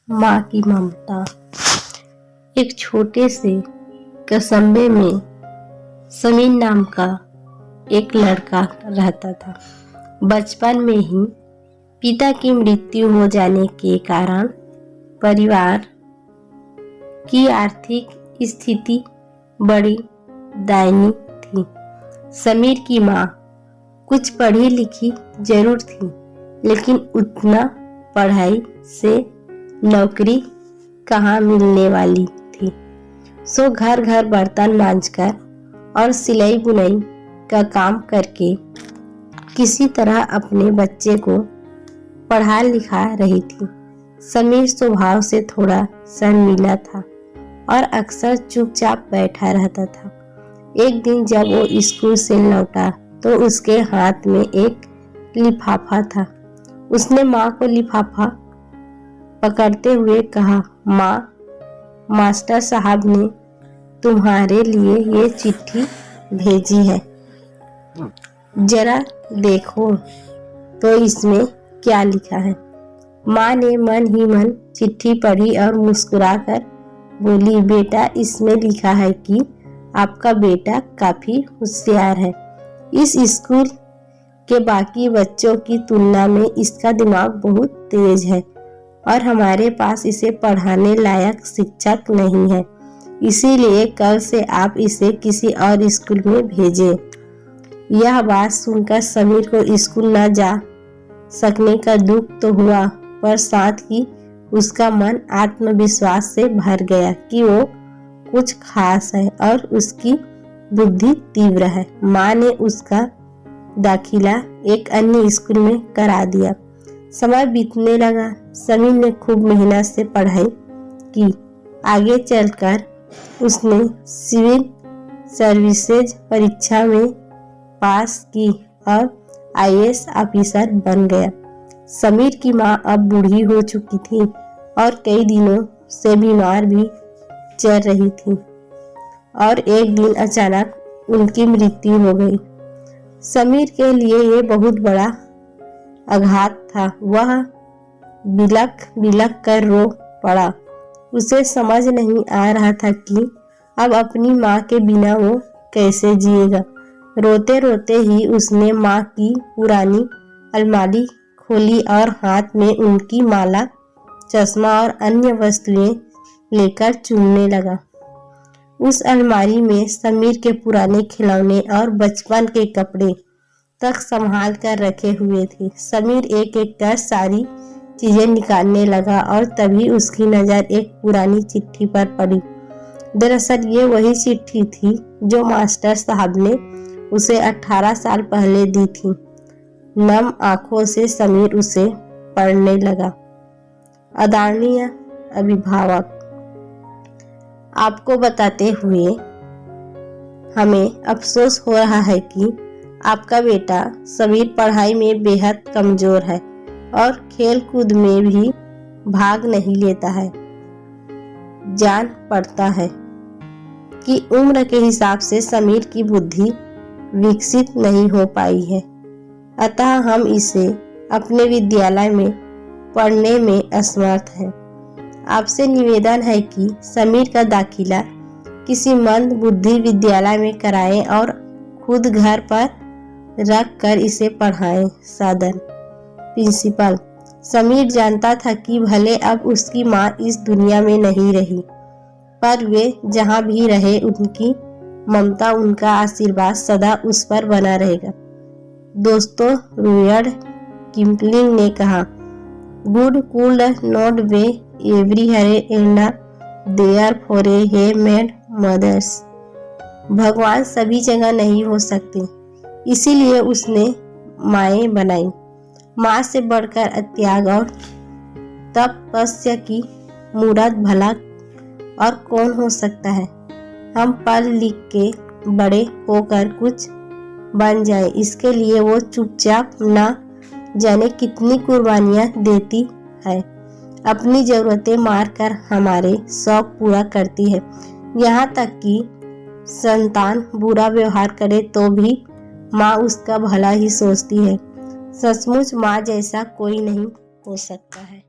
माँ की ममता। एक छोटे से कस्बे में समीर नाम का एक लड़का रहता था। बचपन में ही पिता की मृत्यु हो जाने के कारण परिवार की आर्थिक स्थिति बड़ी दयनीय थी। समीर की माँ कुछ पढ़ी लिखी जरूर थी, लेकिन उतना पढ़ाई से नौकरी कहाँ मिलने वाली थी। सो घर घर बर्तन मांजकर और सिलाई बुनाई का काम करके किसी तरह अपने बच्चे को पढ़ा लिखा रही थी। समीर स्वभाव से थोड़ा शर्मीला था और अक्सर चुपचाप बैठा रहता था। एक दिन जब वो स्कूल से लौटा तो उसके हाथ में एक लिफाफा था। उसने माँ को लिफाफा पकड़ते हुए कहा, माँ, मास्टर साहब ने तुम्हारे लिए ये चिट्ठी भेजी है, जरा देखो तो इसमें क्या लिखा है। माँ ने मन ही मन चिट्ठी पढ़ी और मुस्कुराकर बोली, बेटा, इसमें लिखा है कि आपका बेटा काफी होशियार है। इस स्कूल के बाकी बच्चों की तुलना में इसका दिमाग बहुत तेज है और हमारे पास इसे पढ़ाने लायक शिक्षक नहीं है, इसीलिए कल से आप इसे किसी और स्कूल में भेजें। यह बात सुनकर समीर को स्कूल न जा सकने का दुख तो हुआ, पर साथ ही उसका मन आत्मविश्वास से भर गया कि वो कुछ खास है और उसकी बुद्धि तीव्र है। माँ ने उसका दाखिला एक अन्य स्कूल में करा दिया। समय बीतने लगा। समीर ने खूब मेहनत से पढ़ाई की। आगे चलकर उसने सिविल सर्विसेज परीक्षा में पास की और आईएएस ऑफिसर बन गया। समीर की माँ अब बूढ़ी हो चुकी थी और कई दिनों से बीमार भी चल रही थी और एक दिन अचानक उनकी मृत्यु हो गई। समीर के लिए ये बहुत बड़ा आघात था। वह बिलख बिलख कर रो पड़ा। उसे समझ नहीं आ रहा था कि अब अपनी माँ के बिना वो कैसे जिएगा। रोते रोते ही उसने माँ की पुरानी अलमारी खोली और हाथ में उनकी माला, चश्मा और अन्य वस्तुएं लेकर चुनने लगा। उस अलमारी में समीर के पुराने खिलौने और बचपन के कपड़े तक संभाल कर रखे हुए थे। समीर एक एक कर सारी चीजें निकालने लगा और तभी उसकी नजर एक पुरानी चिट्ठी पर पड़ी। दरअसल ये वही चिट्ठी थी जो मास्टर साहब ने उसे 18 साल पहले दी थी। नम आंखों से समीर उसे पढ़ने लगा। आदरणीय अभिभावक, आपको बताते हुए हमें अफसोस हो रहा है कि आपका बेटा समीर पढ़ाई में बेहद कमजोर है और खेल कूद में भी भाग नहीं लेता है। जान पड़ता है कि उम्र के हिसाब से समीर की बुद्धि विकसित नहीं हो पाई है, अतः हम इसे अपने विद्यालय में पढ़ने में असमर्थ हैं। आपसे निवेदन है कि समीर का दाखिला किसी मंद बुद्धि विद्यालय में कराएं और खुद घर पर रख कर इसे पढ़ाएं। सादर प्रिंसिपल। समीर जानता था कि भले अब उसकी माँ इस दुनिया में नहीं रही, पर वे जहाँ भी रहे उनकी ममता, उनका आशीर्वाद सदा उस पर बना रहेगा। दोस्तों, रुडयार्ड किपलिंग ने कहा, God could not be everywhere and therefore a made mothers. भगवान सभी जगह नहीं हो सकते, इसीलिए उसने माएँ बनाई। माँ से बढ़कर त्याग और तपस्या की मुराद भला और कौन हो सकता है। हम पढ़ लिख के बड़े होकर कुछ बन जाए, इसके लिए वो चुपचाप ना जाने कितनी कुर्बानियाँ देती है। अपनी जरूरतें मार कर हमारे शौक पूरा करती है। यहाँ तक कि संतान बुरा व्यवहार करे तो भी माँ उसका भला ही सोचती है। सचमुच माँ जैसा कोई नहीं हो सकता है।